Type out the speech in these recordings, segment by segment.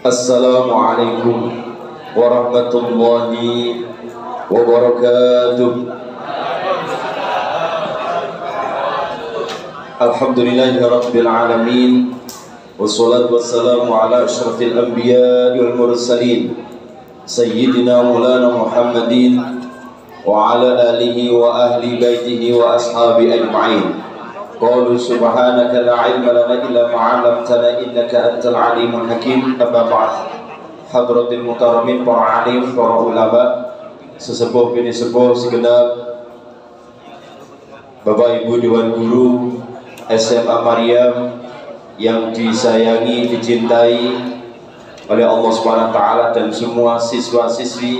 Assalamualaikum warahmatullahi wabarakatuh. Alhamdulillahirabbil alamin. Wassalatu wassalamu ala asyrafil anbiya'i wal mursalin sayyidina maulana Muhammadin wa ala alihi wa ahli baitihi wa ashabi ajma'in. Qalu subhanaka la ilma lana illa ma 'allamtana innaka antal alimul hakim. Amma ba'd. Hadratil mukarramin, para alim, para ulama, sesepuh bini sepuh segenap Bapak Ibu Dewan Guru SMA Maryam yang disayangi, dicintai oleh Allah Subhanahu wa taala, dan semua siswa-siswi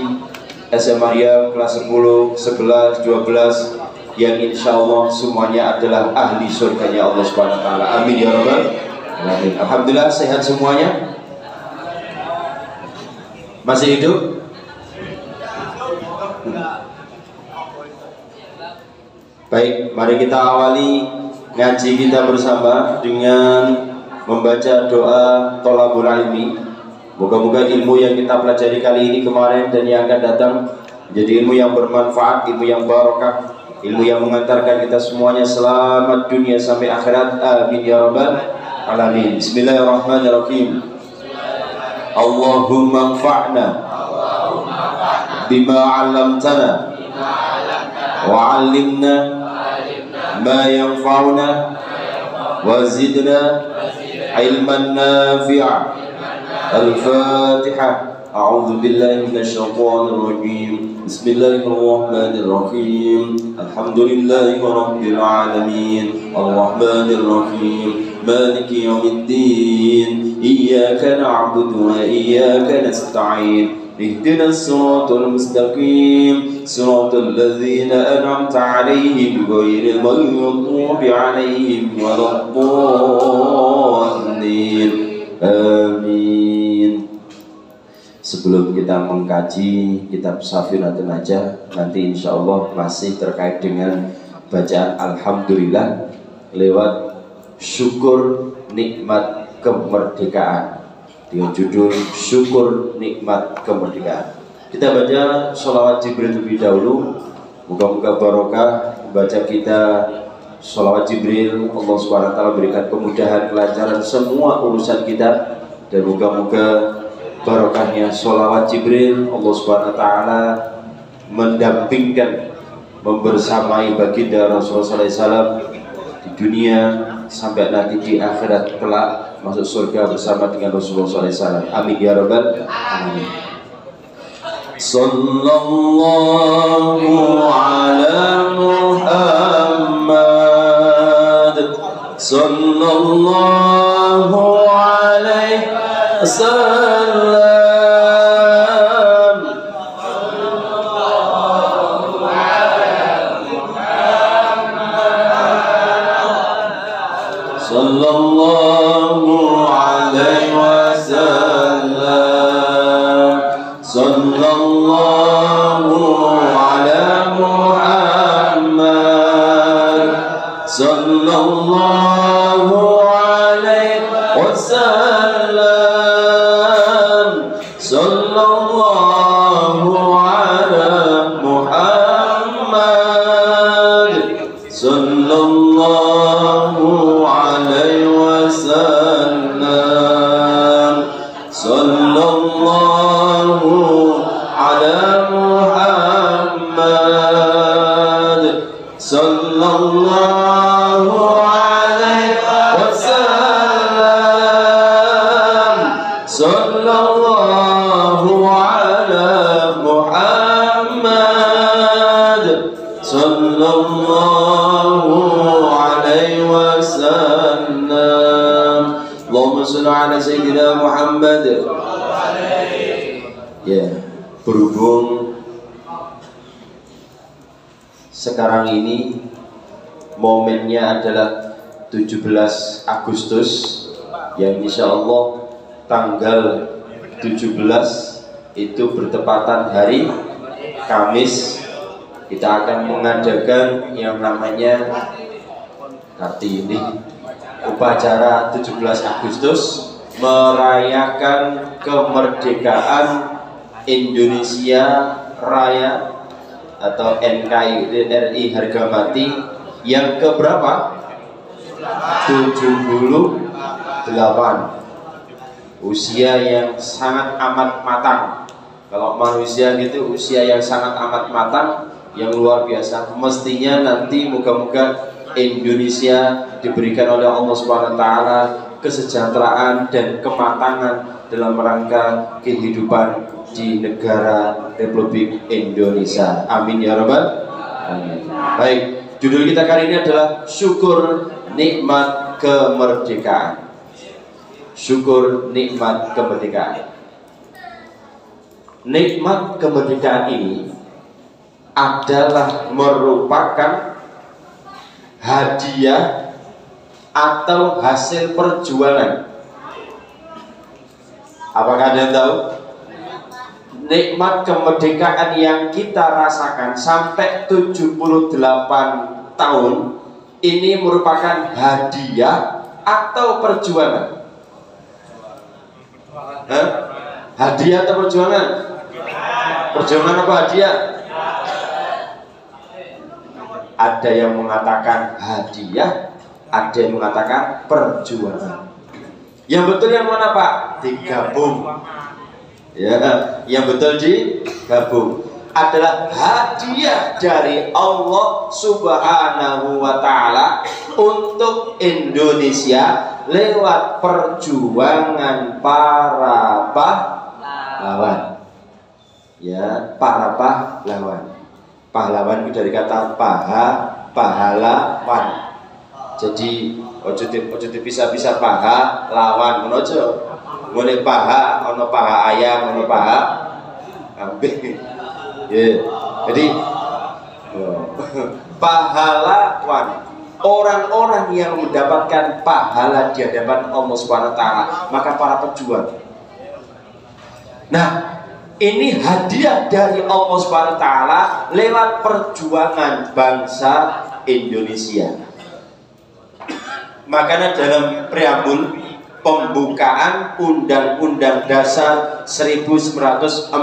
SMA Maryam kelas 10, 11, 12 yang insya Allah semuanya adalah ahli surganya Allah Subhanahu wa taala. Amin ya rabbal alamin. Alhamdulillah sehat semuanya. Masih hidup? Baik, mari kita awali ngaji kita bersama dengan membaca doa thalabul ilmi. Moga-moga ilmu yang kita pelajari kali ini, kemarin, dan yang akan datang menjadi ilmu yang bermanfaat, ilmu yang barokah, ilmu yang mengantarkan kita semuanya selamat dunia sampai akhirat. Amin ya rabbal alamin. Bismillahirrahmanirrahim. Allahumma anfa'na bima 'allamtana wa 'allimna ma yanfa'una wa zidna ilman nafi'a. Al-Fatihah. A'udzu billahi minasyaitonir rajim. Bismillahirrahmanirrahim. Alhamdulillahi rabbil alamin. Arrahmanir rahim. Maliki yaumiddin. Iyyaka na'budu wa iyyaka nasta'in. Ihdinas siratal mustaqim. Siratal ladzina an'amta 'alaihim ghairil maghdubi 'alaihim waladdallin. Amin. Sebelum kita mengkaji kitab Safinatun Najah, nanti insya Allah masih terkait dengan bacaan Alhamdulillah lewat syukur nikmat kemerdekaan, dengan judul syukur nikmat kemerdekaan. Kita baca sholawat Jibril terlebih dahulu. Moga-moga barokah baca kita sholawat Jibril. Allah SWT berikan kemudahan, kelancaran semua urusan kita, dan moga-moga barokahnya sholawat Jibril, Allah Subhanahu wa taala mendampingkan, membersamai baginda Rasulullah SAW di dunia sampai nanti di akhirat kelak masuk surga bersama dengan Rasulullah SAW. Amin ya rabbal alamin. Sallallahu ala Muhammad sallallahu alaihi wasallam. Sallallahu alaihi wasallam. Sallallahu ala Muhammad sallallahu alaihi wasallam. Sallallahu ala Muhammad sallallahu alaihi wasallam. Sallallahu ala Muhammad sallallahu alaihi wasallam. Sallallahu ala Muhammad sallallahu alaihi wasallam. Allahumma shalli ala sayyidina Muhammad. Ya, berhubung sekarang ini momennya adalah 17 Agustus, yang insya Allah tanggal 17 itu bertepatan hari Kamis. Kita akan mengadakan yang namanya Kartini, upacara 17 Agustus merayakan kemerdekaan Indonesia Raya atau NKRI harga mati yang keberapa? 78. Usia yang sangat amat matang. Kalau manusia gitu usia yang sangat amat matang, yang luar biasa. Mestinya nanti moga-moga Indonesia diberikan oleh Allah Subhanahu wa taala kesejahteraan dan kematangan dalam rangka kehidupan di negara Republik Indonesia. Amin ya rabbal alamin. Baik, judul kita kali ini adalah syukur nikmat kemerdekaan. Syukur nikmat kemerdekaan. Nikmat kemerdekaan ini adalah merupakan hadiah atau hasil perjuangan. Apakah Anda tahu? Nikmat kemerdekaan yang kita rasakan sampai 78 tahun ini merupakan hadiah atau perjuangan? Hadiah atau perjuangan? Perjuangan apa hadiah? Ada yang mengatakan hadiah, ada yang mengatakan perjuangan. Yang betul yang mana Pak? Digabung. Ya, yang betul digabung. Adalah hadiah dari Allah Subhanahu wa taala untuk Indonesia lewat perjuangan para pahlawan. Ya, para pahlawan. Pahlawan itu dari kata pahlawan. Jadi ojo bisa pahlawan menuju. Mulai paha, ono paha ayam, ono paha kambing. Yeah. Jadi pahlawan, orang-orang yang mendapatkan pahala di hadapan Allah Subhanahu wa taala, maka para pejuang. Nah, ini hadiah dari Allah Subhanahu wa taala lewat perjuangan bangsa Indonesia. Makanya dalam preambul pembukaan Undang-Undang Dasar 1945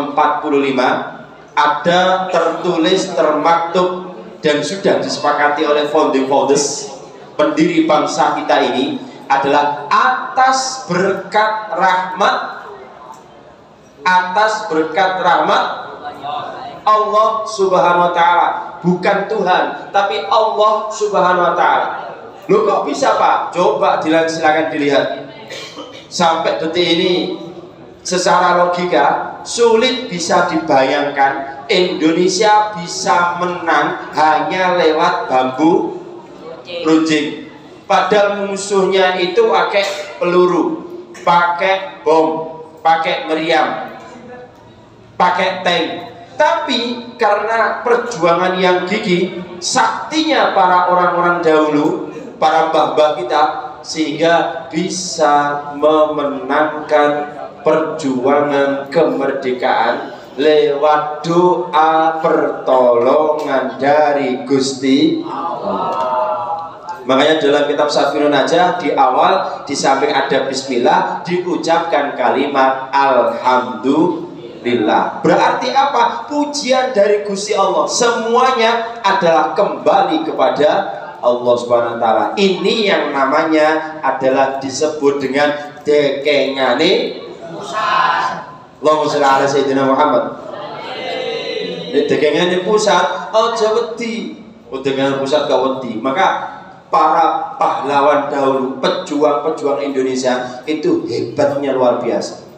ada tertulis, termaktub dan sudah disepakati oleh founding fathers, pendiri bangsa kita ini, adalah atas berkat rahmat Allah Subhanahu wa taala, bukan Tuhan tapi Allah Subhanahu wa taala. Loh kok bisa Pak? Coba silakan dilihat. Sampai detik ini secara logika sulit bisa dibayangkan Indonesia bisa menang hanya lewat bambu runcing. Padahal musuhnya itu pakai peluru, pakai bom, pakai meriam, pakai tank. Tapi karena perjuangan yang gigih, saktinya para orang-orang dahulu, para mbah-mbah kita, sehingga bisa memenangkan perjuangan kemerdekaan lewat doa pertolongan dari Gusti Allah. Makanya dalam kitab Safirun Najah di awal di samping ada bismillah diucapkan kalimat alhamdulillah. Berarti apa? Pujian dari Gusti Allah. Semuanya adalah kembali kepada Allah Subhanahu wa taala. Ini yang namanya adalah disebut dengan dekengane pusat. Allahumma sholli ala sayyidina Muhammad. Dekengane pusat aja wedi. Dekengane pusat gak wedi. Maka para pahlawan dahulu, pejuang-pejuang Indonesia itu hebatnya luar biasa.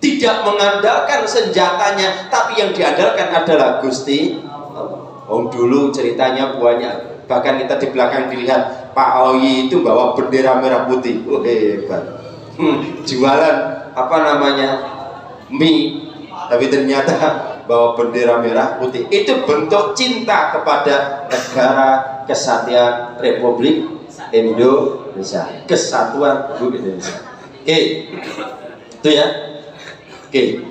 Tidak mengandalkan senjatanya, tapi yang diandalkan adalah Gusti Allah. Dulu ceritanya banyak. Bahkan kita di belakang dilihat Pak Oyi itu bawa bendera merah putih. Hebat. Jualan apa namanya mie, tapi ternyata bawa bendera merah putih. Itu bentuk cinta kepada negara kesatuan Republik Indonesia, kesatuan Republik Indonesia. Oke, itu ya. Oke.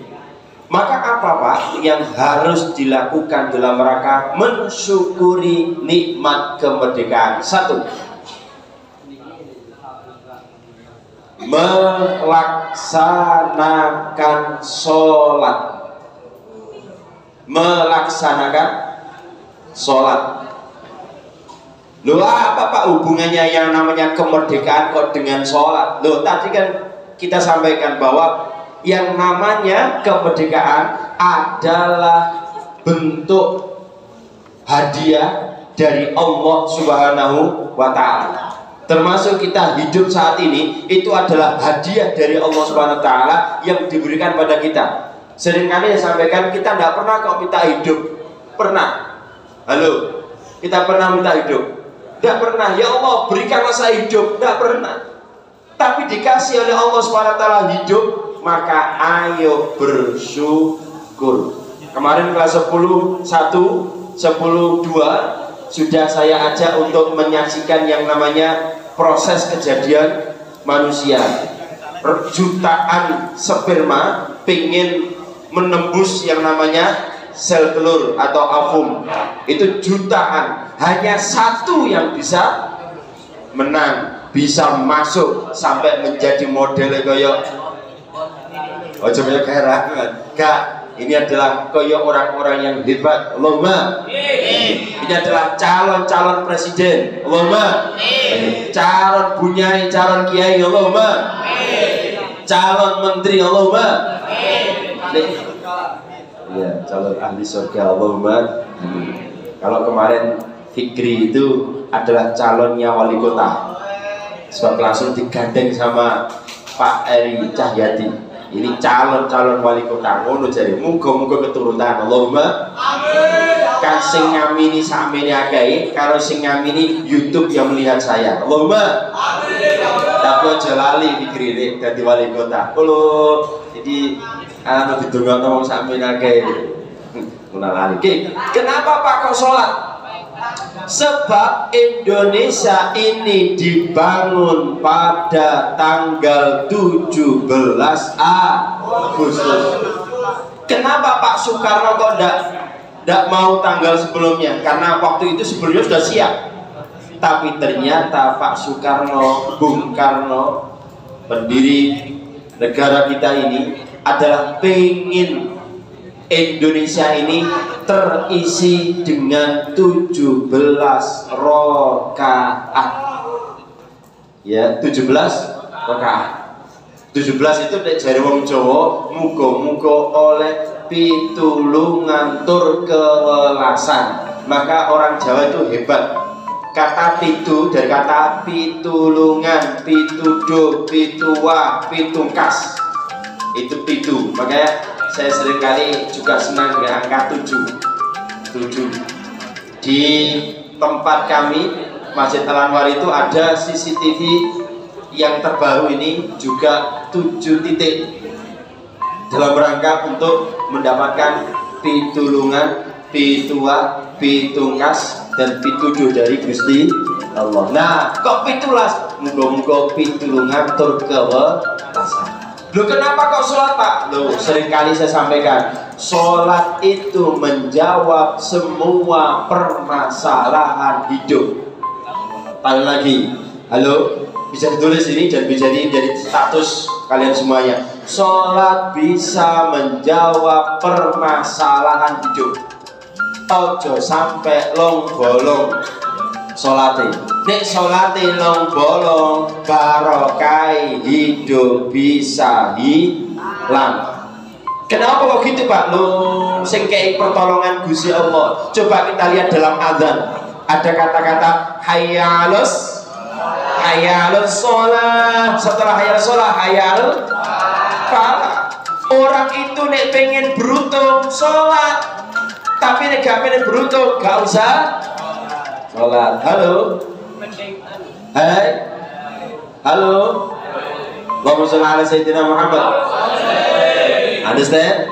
Maka apa Pak yang harus dilakukan dalam rangka mensyukuri nikmat kemerdekaan? Satu, melaksanakan sholat. Melaksanakan sholat. Loh, apa Pak hubungannya yang namanya kemerdekaan kok dengan sholat? Loh, tadi kan kita sampaikan bahwa yang namanya kemerdekaan adalah bentuk hadiah dari Allah Subhanahu wa Ta'ala. Termasuk kita hidup saat ini itu adalah hadiah dari Allah Subhanahu wa Ta'ala yang diberikan pada kita. Seringkali saya sampaikan, kita tidak pernah kok minta hidup. Pernah? Halo? Kita pernah minta hidup? Tidak pernah. Ya Allah, berikanlah saya hidup. Tidak pernah. Tapi dikasih oleh Allah Subhanahu wa Ta'ala hidup, maka ayo bersyukur. Kemarin kelas 10 1, 10 2 sudah saya ajak untuk menyaksikan yang namanya proses kejadian manusia. Jutaan sperma pengen menembus yang namanya sel telur atau ovum. Itu jutaan, hanya satu yang bisa menang, bisa masuk sampai menjadi model kayak ojo keherangan. Gak, ini adalah koyo orang-orang yang hebat. Allahumma. Ini adalah calon-calon presiden. Allahumma. Calon bunyai, calon kiai. Allahumma. Calon menteri. Allahumma. Ya, calon ahli surga. Allahumma. Kalau kemarin Fikri itu adalah calonnya wali kota, sebab langsung digandeng sama Pak Eri Cahyadi. Ini calon-calon wali kota. Ngono jare, muga-muga keturunan. Allahumma amin. Kan sing ngamini sakmene akeh, karo sing ngamini YouTube yang melihat saya. Allahumma amin. Tapi aja lali pikrine dadi wali kota. Kulo jadi anu didongakno wong sakmene akeh. Ora lali. Kenapa Pak kok salat? Sebab Indonesia ini dibangun pada tanggal 17 Agustus. Kenapa Pak Soekarno kok tidak mau tanggal sebelumnya? Karena waktu itu sebelumnya sudah siap. Tapi ternyata Pak Soekarno, Bung Karno, pendiri negara kita ini adalah pengen Indonesia ini terisi dengan 17 rakaat. Ya, 17 rakaat. 17 itu nek jare wong Jawa, muga-muga oleh pitulungan tur kewelasan. Maka orang Jawa itu hebat. Kata pitu dari kata pitulungan, pituduh, pituwah, pitungkas. Itu pitu. Makanya saya seringkali juga senang dengan angka 7. Di tempat kami Masjid Al Anwar itu ada CCTV yang terbaru ini juga 7 titik dalam rangka untuk mendapatkan pitulungan, pituah, pitungkas dan pituduh dari Gusti Allah. Nah, kok pitulas? Muga-muga pitulungan tur kewelasan. Loh, kenapa kok sholat Pak? Loh, seringkali saya sampaikan, sholat itu menjawab semua permasalahan hidup. Tanya lagi, halo, bisa ditulis ini dan bisa jadi status kalian semuanya. Sholat bisa menjawab permasalahan hidup. Ojo sampai long bolong sholate. Nek sholate long bolong, barokai hidup bisa hilang. Kenapa kok gitu Pak? Lu sing kei pertolongan Gusti Allah. Coba kita lihat dalam azan. Ada kata-kata hayyalus sholat. Setelah hayyalus sholat, hayyal falah. Orang itu nek pengen beruntung sholat, tapi nek gak pengen beruntung gak usah sholat. Halo. Hai. Halo. Allahumma sholli ala sayyidina Muhammad. Understand?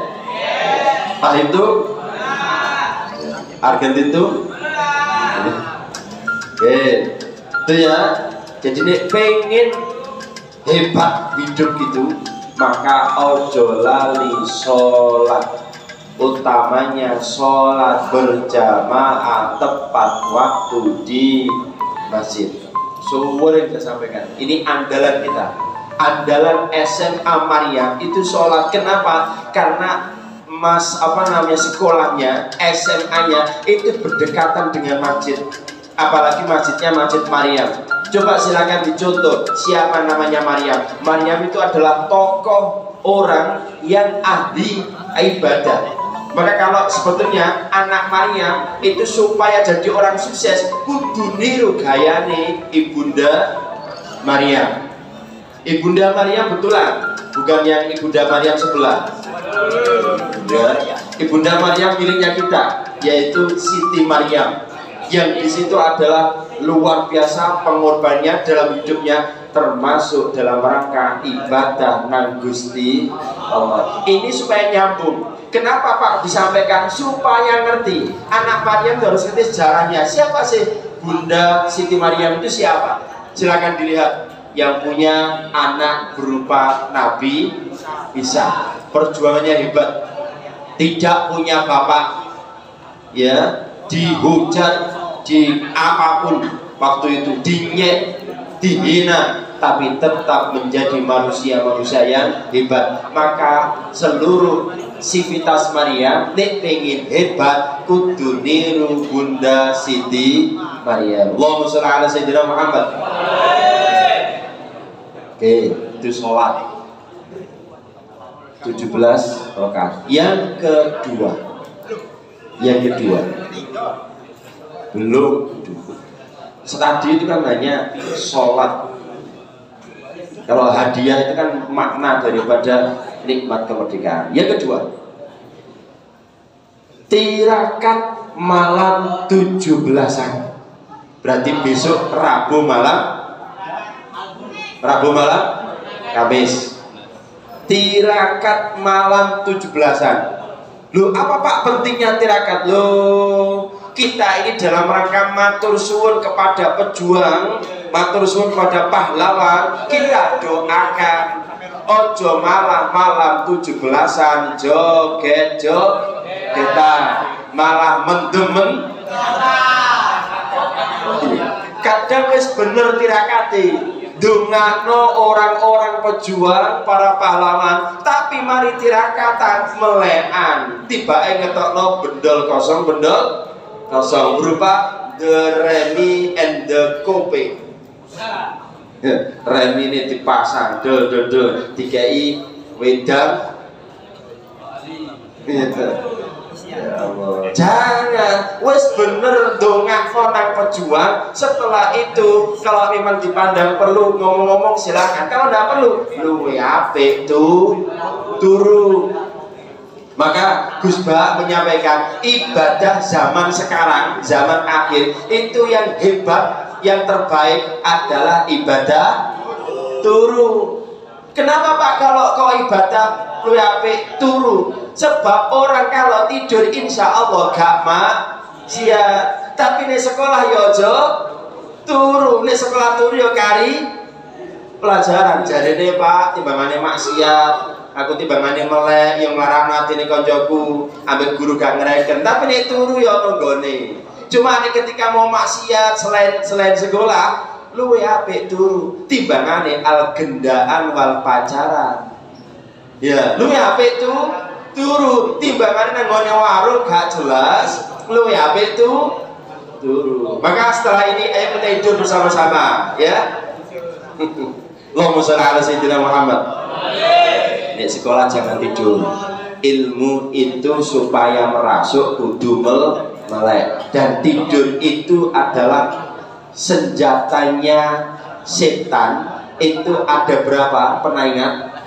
Paham itu? Argentin itu? Oke. Itu ya. Jadi nek pengen hebat hidup gitu, maka ojo lali sholat. Utamanya sholat berjamaah tepat waktu di masjid. Semua yang kita sampaikan ini andalan kita. andalan SMA Maryam itu sholat. Kenapa? Karena sekolahnya, SMA-nya itu berdekatan dengan masjid, apalagi masjidnya Masjid Maryam. Coba silakan dicontoh siapa namanya Maryam. Maryam itu adalah tokoh orang yang ahli ibadah. Maka kalau sebetulnya anak Maryam itu supaya jadi orang sukses, kudu niru gayane Ibunda Maryam. Ibunda Maryam betulan, bukan yang Ibunda Maryam sebelah. Ya, Ibunda Maryam miliknya kita, yaitu Siti Maryam, yang di situ adalah luar biasa pengorbanannya dalam hidupnya, termasuk dalam rangka ibadah nang Gusti Allah. Ini supaya nyambung. Kenapa Pak disampaikan? Supaya ngerti. Anak Maryam harus ngerti sejarahnya. Siapa sih Bunda Siti Maryam itu siapa? Silakan dilihat. Yang punya anak berupa Nabi Isa, perjuangannya hebat. Tidak punya bapak, ya, dihujat, di apapun waktu itu, dinyek, dihina, tapi tetap menjadi manusia-manusia yang hebat. Maka seluruh sivitas Maryam nek pengen hebat kudu niru Bunda Siti Maryam. Allahumma sholli ala sayyidina Muhammad. Oke, itu sholat 17 rakaat. Yang kedua belum. Tadi itu kan hanya sholat. Kalau hadiah itu kan makna daripada nikmat kemerdekaan. Yang kedua, tirakat malam 17-an. Berarti besok Rabu malam, Kamis. Tirakat malam 17-an. Loh, apa Pak pentingnya tirakat? Loh, kita ini dalam rangka matur suwun kepada pejuang, matur suwun kepada pahlawan. Kita doakan ojo malam 17-an joget-jogetan, malah mendemen. Kadang wis bener tirakati. Dungano orang-orang pejuang, para pahlawan, tapi mari tirakatan melekan. Tiba ngetokno bendol kosong berupa The Remi and the Kope. Remi ini dipasang, dikai wedang. Ya Allah. Jangan, wes bener dongakno nang pejuang. Setelah itu kalau memang dipandang perlu ngomong-ngomong silakan. Kalau tidak perlu, luwe apik turu. Maka Gus Ba menyampaikan ibadah zaman sekarang, zaman akhir itu yang hebat, yang terbaik adalah ibadah turu. Kenapa Pak kalau kau ibadah luwe apik turu? Sebab orang kalau tidur insya Allah gak maksiat. Tapi di sekolah ya aja turu, di sekolah turu ya kari pelajaran. Jadi nih Pak, timbangannya maksiat, aku timbangannya melek, yang melarang hati nih konjoku, ambil guru gak ngereken. Tapi nih turu ya nonggone. Cuma nih ketika mau maksiat selain sekolah, luwe apik turu. Timbangannya al gendaan wal pacaran. Ya, luwe apik turu. Timbangannya nanggone warung gak jelas, luwe apik turu. Maka setelah ini ayo kita tidur bersama-sama, ya. Allahumma sholli ala sayyidina Muhammad. Nek sekolah jangan tidur. Ilmu itu supaya merasuk kudu melek. Dan tidur itu adalah senjatanya setan. Itu ada berapa? Pernah ingat?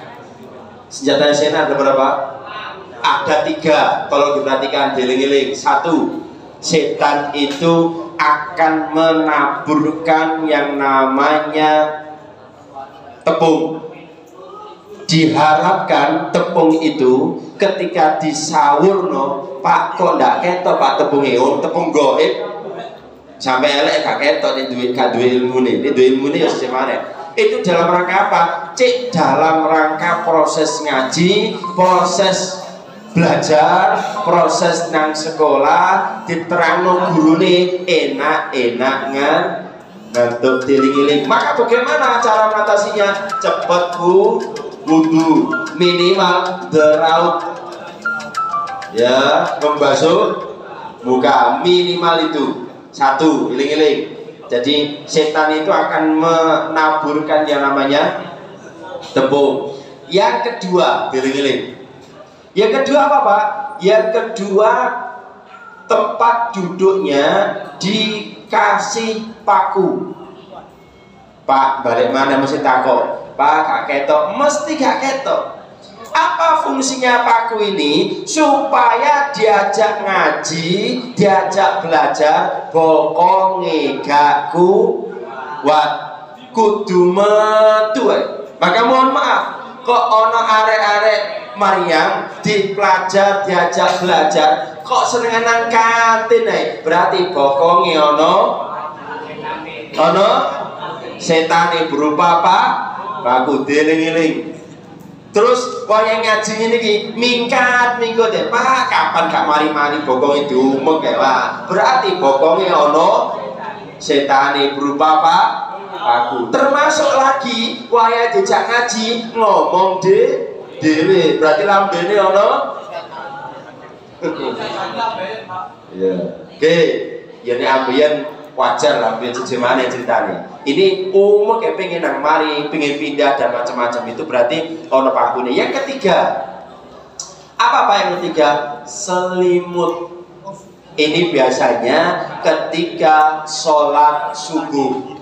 Senjatanya setan ada berapa? Ada 3. Kalau diperhatikan dieling-eling. 1, setan itu akan menaburkan yang namanya tepung. Diharapkan tepung itu ketika disawurno, Pak kok ndak ketok Pak tepungnya, tepung goib sampai elek gak ketok nih duwe ilmu nih ya semare. Itu dalam rangka apa? Cek dalam rangka proses ngaji, proses belajar, proses nang sekolah, diterangno gurune enak-enak ngantuk diling-iling. Maka bagaimana cara mengatasinya? Cepat wudu, minimal deraut ya, membasuh muka, minimal itu satu, iling-iling. Jadi setan itu akan menaburkan yang namanya tepung. Yang kedua, iling-iling. Yang kedua apa Pak? Yang kedua, tempat duduknya dikasih paku. Pak, balik mana mesti takut. Pak, gak ketok, mesti gak ketok. Apa fungsinya paku ini? Supaya diajak ngaji, diajak belajar, bokonge gak kuat, kudu metu. Maka mohon maaf, kok ono arek-arek Maryam dipelajar, diajak belajar, kok seneng nang kantin berarti bokonge ono setane berupa apa? Paku deling-eling. Terus wong ngaji niki mingkat deh Pak, kapan gak mari-mari bokonge diumek ya Pak. Berarti bokonge ono setane berupa apa? Paku. Termasuk lagi waya dijak ngaji ngomong dhewe, berarti lambene ono. Ya. Oke, yen ambeien wajar lah biar sejemane ceritanya. Ini kayak pengen nang mari, pengen pindah dan macam-macam, itu berarti ono pakune. Yang ketiga, apa yang ketiga? Selimut. Ini biasanya ketika sholat subuh.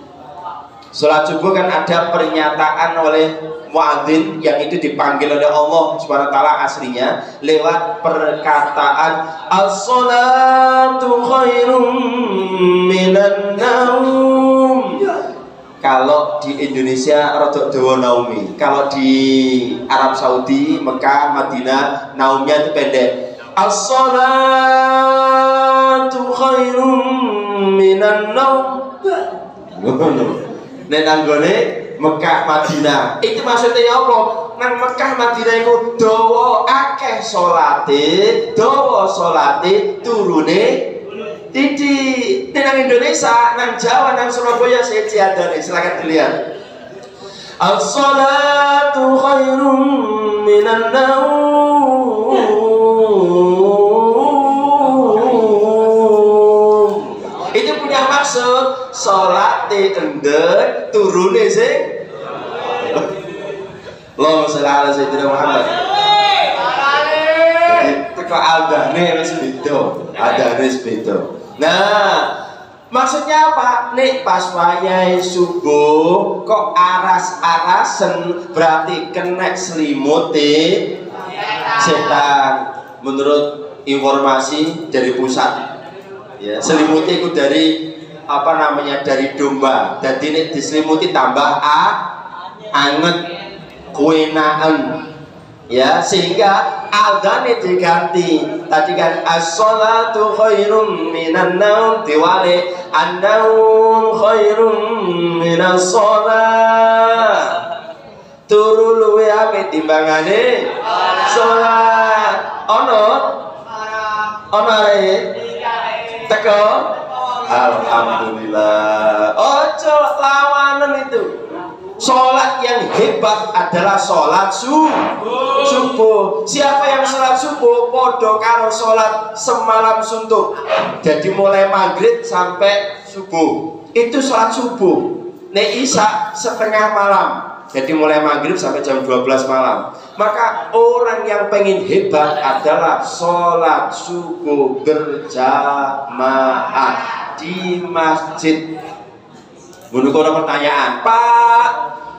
Sholat subuh kan ada pernyataan oleh muadzin yang itu dipanggil oleh Allah Subhanahu wa taala aslinya lewat perkataan as-sholatu khairum minan naum. Kalau di Indonesia rodok dawa naumi, kalau di Arab Saudi, Mekah, Madinah naumnya itu pendek. As-sholatu khairum minan naum. Nek anggone Mekah Madinah itu maksudnya apa? Nang Mekah Madinah itu dawa akeh salate, turune titik. Nang Indonesia, nang Jawa, nang Surabaya siji adane, silakan dilihat. As-salatu khairum minan naum. Itu punya maksud salat endek turune sing Allahumma sholli ala sayyidina Muhammad. Jadi teko adane wis beda. Nah, maksudnya apa? Nek pas wayahe subuh kok aras-arasen berarti kena selimute setan. Menurut informasi dari pusat ya, selimutnya itu dari apa namanya, dari domba. Jadi ini diselimuti tambah anget kuenaan ya, sehingga adane diganti. Tadi kan as-sholatu khairum minan naum, diwale an-naum khairum minas sholat. Turu luwe apik timbangane sholat. Ono teko. Alhamdulillah. Ojo lawanan itu. Sholat yang hebat adalah sholat subuh. Siapa yang sholat subuh podo karo sholat semalam suntuk. Jadi mulai maghrib sampai subuh itu sholat subuh. Nek isya setengah malam. Jadi mulai maghrib sampai jam 12 malam. Maka orang yang pengen hebat adalah sholat subuh berjamaah di masjid. Menurut ada pertanyaan, Pak,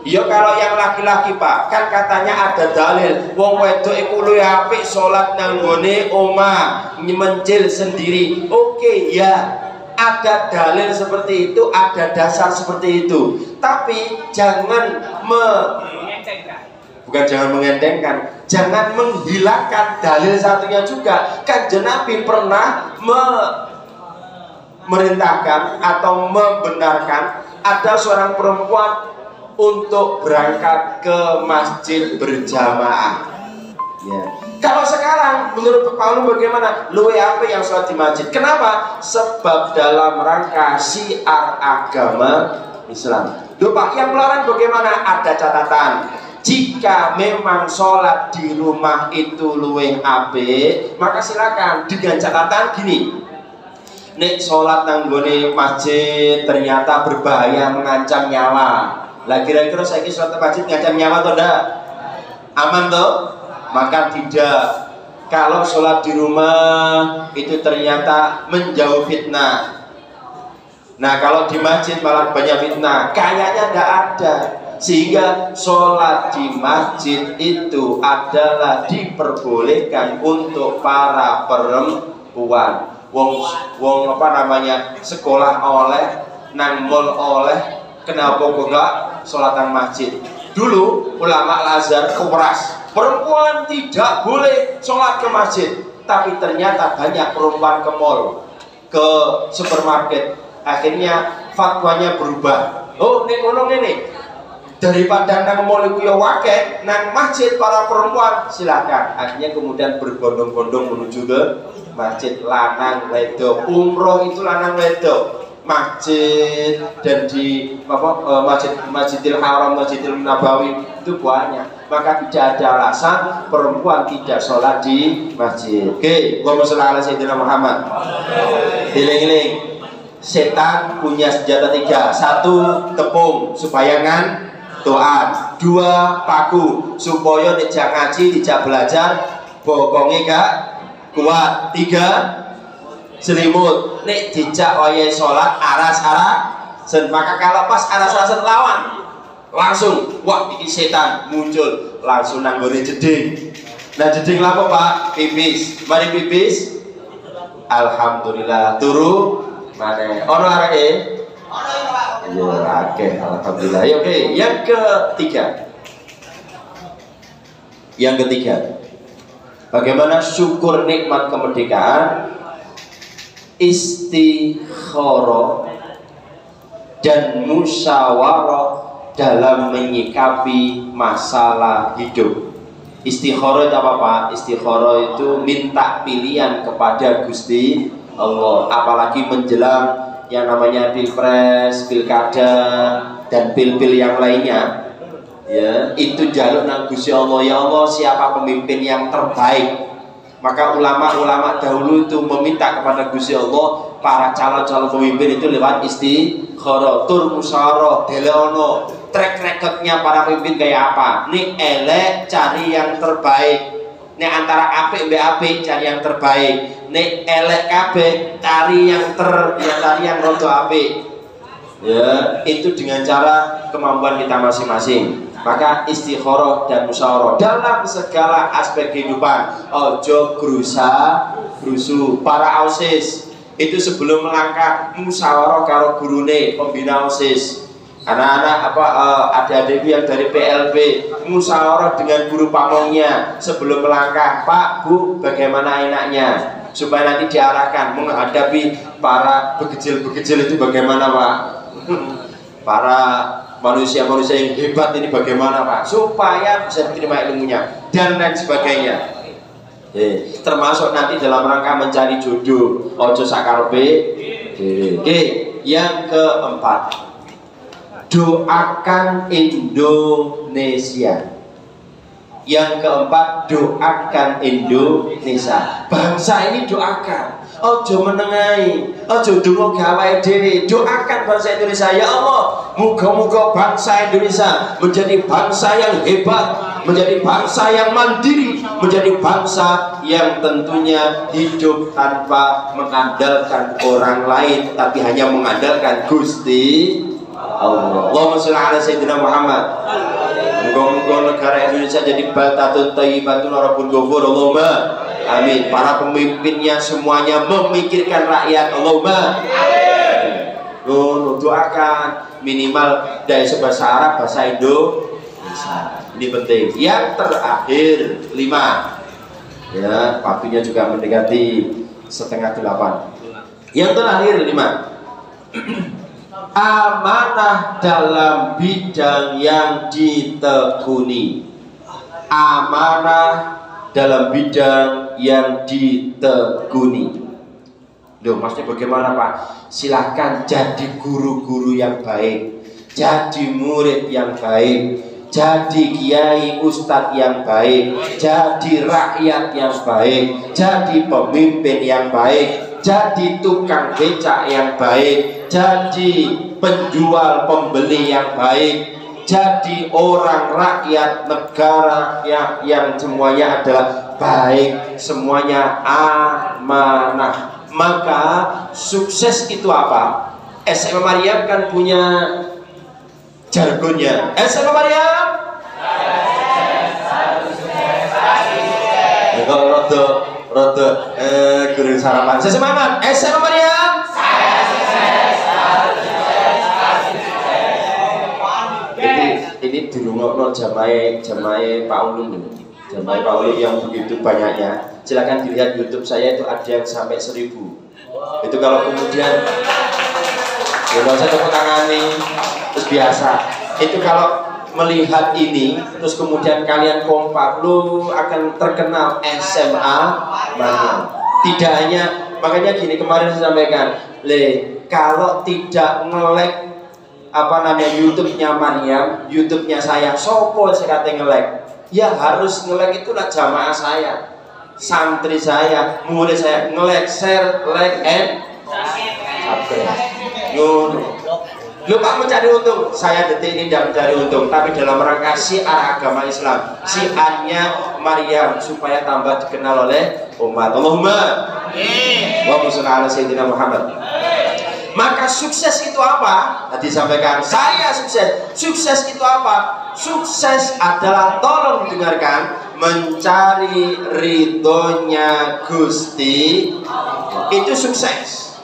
ya kalau yang laki-laki Pak, kan katanya ada dalil wong wedok iku luwih apik salat nang nggone omah, mencil sendiri. Oke, ya, ada dalil seperti itu, ada dasar seperti itu. Tapi jangan mengentengkan, jangan menghilangkan dalil satunya juga. Kanjeng Nabi pernah merintahkan atau membenarkan ada seorang perempuan untuk berangkat ke masjid berjamaah. Ya. Kalau sekarang menurut Pak Paulu bagaimana? Luwe apa yang sholat di masjid? Kenapa? Sebab dalam rangka syiar agama Islam. Duh Pak, yang melarang bagaimana? Ada catatan. Jika memang sholat di rumah itu luwe ape, maka silakan dengan catatan gini. Nek sholat nanggone masjid ternyata berbahaya, mengancam nyawa. Lah kira-kira saya sholat masjid ngancam nyawa atau enggak? Aman toh? Maka tidak. Kalau sholat di rumah itu ternyata menjauh fitnah. Nah kalau di masjid malah banyak fitnah, kayaknya tidak ada. Sehingga sholat di masjid itu adalah diperbolehkan untuk para perempuan. Wong apa namanya, sekolah oleh, nang mall oleh, kenapa kok enggak sholatan masjid? Dulu ulama Al-Azhar keras, perempuan tidak boleh sholat ke masjid. Tapi ternyata banyak perempuan ke mall, ke supermarket. Akhirnya fatwanya berubah. Oh, nek ngono ngene. Daripada nang mall iku ya wakeh, nang masjid para perempuan silakan. Akhirnya kemudian berbondong-bondong menuju ke masjid, lanang wedok. Umroh itu lanang wedok. Masjid dan di Masjidil Haram, Masjidil Nabawi itu banyak. Maka tidak ada alasan perempuan tidak sholat di masjid. Oke, Allahumma sholli ala sayyidina Muhammad. Eling-eling. Setan punya senjata 3. 1 tepung supaya ngantuan. 2 paku supaya tidak ngaji, tidak belajar, bokongnya gak kuat. 3 selimut. Nek dijak wayahe salat aras-arasen. Maka kalau pas aras-arasen lawan, langsung wah iki setan muncul, langsung nanggone jeding. Nah jeding lapo Pak? Pipis. Mari pipis. Alhamdulillah turu mana? Ono areke? Ono ya akeh alhamdulillah. Ya, oke, yang ketiga. Bagaimana syukur nikmat kemerdekaan? Istikharah dan musyawarah dalam menyikapi masalah hidup. Istikharah itu apa Pak? Istikharah itu minta pilihan kepada Gusti Allah, apalagi menjelang yang namanya pilpres, pilkada, dan pil-pil yang lainnya. Ya, itu jaluk nang Gusti Allah, ya Allah siapa pemimpin yang terbaik. Maka ulama-ulama dahulu itu meminta kepada Gusti Allah para calon-calon pemimpin itu lewat istikharah, tur musyawarah, deleono track recordnya para pemimpin kayak apa. Nih elek cari yang terbaik. Nih antara apik mbek apik cari yang terbaik. Nih elek kabeh cari yang rodo apik. Ya, itu dengan cara kemampuan kita masing-masing. Maka istikharah dan musyawarah dalam segala aspek kehidupan. Ojo grusu. Para OSIS itu sebelum melangkah musyawarah karo gurune pembina OSIS. Anak-anak adik-adik yang dari PLB musyawarah dengan guru pamongnya sebelum melangkah. Pak, Bu, bagaimana enaknya? Supaya nanti diarahkan menghadapi para begejil-begejil itu bagaimana Pak? Para manusia-manusia yang hebat ini bagaimana Pak? Supaya bisa diterima ilmunya dan lain sebagainya. Termasuk nanti dalam rangka mencari jodoh. Ojo sakarpe. Oke, yang keempat, doakan Indonesia. Yang keempat, doakan Indonesia. Bangsa ini doakan. Ojo menengai, ojo dungo gawe dhewe. Doakan bangsa Indonesia, ya Allah, muga-muga bangsa Indonesia menjadi bangsa yang hebat, menjadi bangsa yang mandiri, menjadi bangsa yang tentunya hidup tanpa mengandalkan orang lain, tapi hanya mengandalkan Gusti Allah. Allahumma sholli ala sayyidina Muhammad. Muga-muga negara Indonesia jadi baldatun thayyibatun rabbun ghafur. Allahumma amin. Para pemimpinnya semuanya memikirkan rakyat. Allahumma amin. Doakan minimal dari bahasa Arab, bahasa Indonesia. Ini penting. Yang terakhir 5. Ya, waktunya juga mendekati 7:30. Yang terakhir 5. Amanah dalam bidang yang ditekuni. Amanah dalam bidang yang ditekuni. Loh, maksudnya bagaimana Pak? Silahkan jadi guru-guru yang baik, jadi murid yang baik, jadi kiai ustadz yang baik, jadi rakyat yang baik, jadi pemimpin yang baik, jadi tukang becak yang baik, jadi penjual pembeli yang baik, jadi orang rakyat negara yang semuanya adalah baik, semuanya amanah. Maka sukses itu apa? SMA Maryam kan punya jargonnya. SMA Maryam kalau rodo guru sarapan saya semangat. SMA Maryam ini dirungokno jamaah Pak Ulum ini. Jamaah Pak Ulum yang begitu banyaknya. Silakan dilihat YouTube saya, itu ada yang sampai 1000. Itu kalau kemudian kalau saya tepuk tangani terus biasa. Itu kalau melihat ini terus kemudian kalian kompak, lu akan terkenal SMA Maryam. Tidak hanya, makanya gini kemarin saya sampaikan, kalau tidak nge-like YouTube-nya Maryam, YouTube-nya saya, sopo saya kata nge-like. Ya harus nge-like itulah jamaah saya, santri saya, murid saya, nge-like, share, like, and subscribe. Lu Pak mencari untung, saya detik ini tidak mencari untung, tapi dalam rangka syiar agama Islam, syiarnya Maryam supaya tambah dikenal oleh umat. Allahumma wa sholli ala sayyidina Muhammad. Maka sukses itu apa? Tadi sampaikan saya sukses. Sukses itu apa? Sukses adalah, tolong dengarkan, mencari ridhonya Gusti, itu sukses.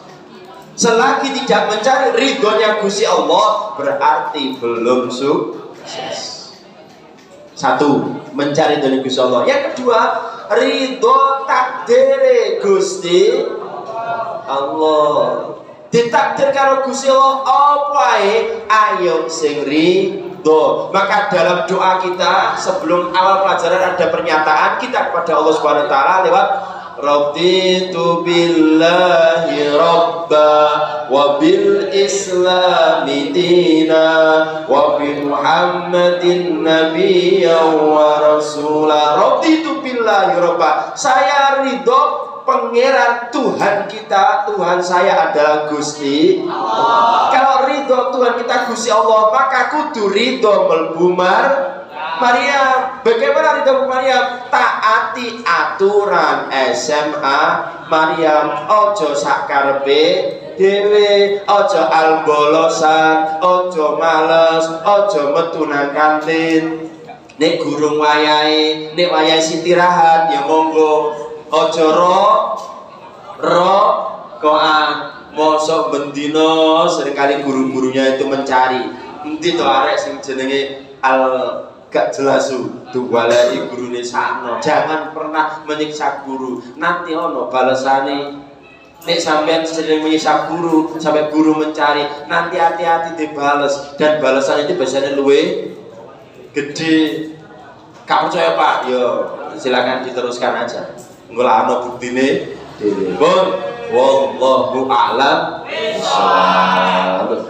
Selagi tidak mencari ridhonya Gusti Allah, berarti belum sukses. Satu, mencari ridhonya Gusti Allah. Yang kedua, ridho takdire Gusti Allah. Ditakdir karo Gusti Allah apa ae, ayo sing ridho. Maka dalam doa kita sebelum awal pelajaran ada pernyataan kita kepada Allah Subhanahu wa taala lewat raditu billahi rabba wa bil islami dina wa bi muhammadin nabiyyan wa rasula. Raditu billahi rabba, saya ridho Pangeran Tuhan kita, Tuhan saya adalah Gusti Allah. Kalau ridho Tuhan kita Gusti Allah, maka kudu ridho melbu Maryam. Bagaimana ridho Maryam? Taati aturan SMA Maryam. Ojo sakarepe dhewe, ojo albolosan, ojo males, ojo metu nang kantin. Nek gurung wayahe, nek wayahe istirahat ya monggo. Ojo rokokan, mosok bendino seringkali guru-gurunya itu mencari endi to arek sing jenenge gak jelasu duwalai gurune sakno. Jangan pernah menyiksa guru, nanti ono balesane. Nek sampean sering menyiksa guru sampai guru mencari, nanti hati-hati dibales, dan balasan itu biasanya luwe gede. Gak percaya Pak? Yo silakan diteruskan aja. Nggak ada buktine pun wallahu a'lam bishawab.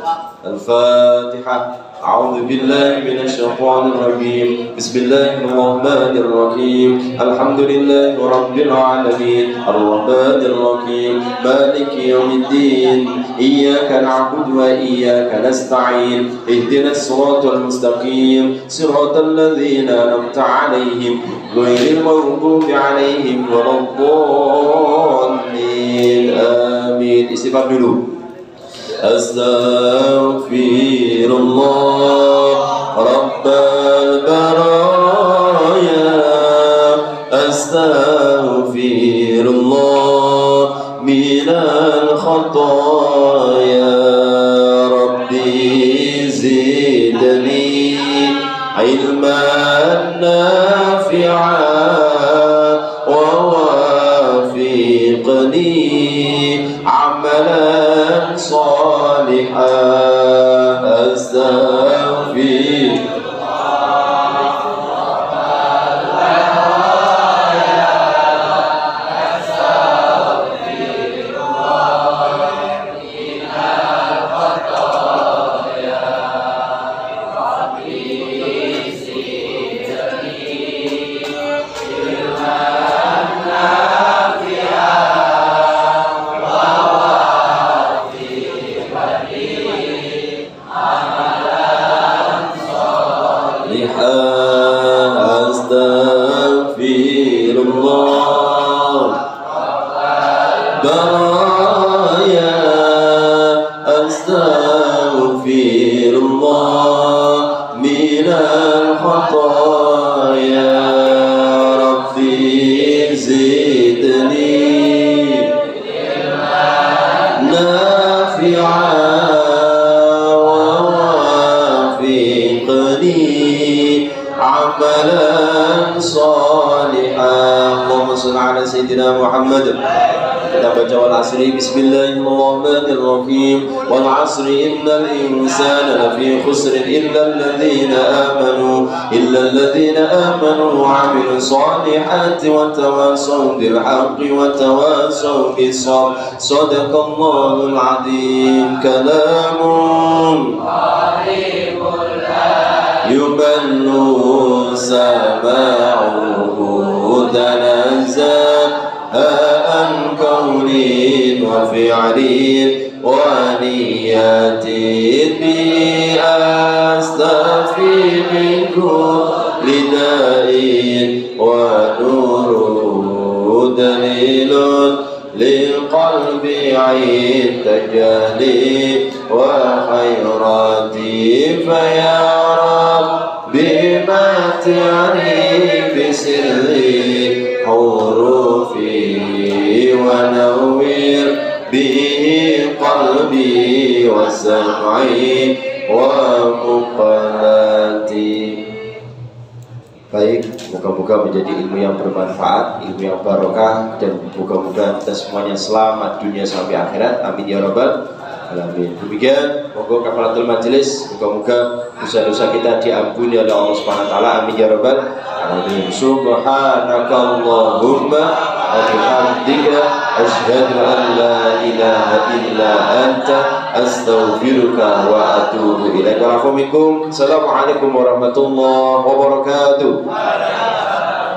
Al-Fatihah. A'udzu billahi minasy syaithanir rajim. Bismillahirrahmanirrahim. Alhamdulillahi rabbil alamin. Arrahmanir rahim. Maliki yaumiddin. Iyyaka na'budu wa iyyaka nasta'in. Ihdinas siratal mustaqim. Siratal ladzina an'amta 'alaihim ghairil maghdubi 'alaihim waladdallin. Amin. Istighfar dulu. Astaghfirullah Rabbal baraya. Astaghfirullah minal khataya. Rabbi zidni ilman nafi'an wa wafiqni amalan صالحا. أستغفر astaghfirullah baraya astaghfirullah minal khataya rabbi zidni nafi'an amalan salihah. Allahumma shalli ala sayyidina Muhammad. Kita baca wal asri bismillahirrahmanirrahim wal asri innal insana lafi khusr illa alladhina amanu wa amilus salihati wa tawassaw bil haqqi wa tawassaw bis sabr. Shadaqallahul azim. Kalamun yuballu sama'uhu tanazzahan qawlin wa fi'lin wa niyatin bi astaghfi min kulli da'in wa nuru dalilun lil qalbi 'inda jali wa khairati fa ya بمتعني بسري حروفي ونور به قلبي وسمعي ومقلتي. Baik, moga-moga menjadi ilmu yang bermanfaat, ilmu yang barokah, dan moga-moga kita semuanya selamat dunia sampai akhirat. Amin ya rabbal alamin. Demikian, moga kafaratul majelis, moga-moga dosa-dosa kita diampuni oleh Allah Subhanahu wa taala. Amin ya rabbal alamin. Subhanakallahumma wa bihamdika asyhadu an la ilaha illa anta astaghfiruka wa atubu ilaik. Assalamualaikum warahmatullahi wabarakatuh.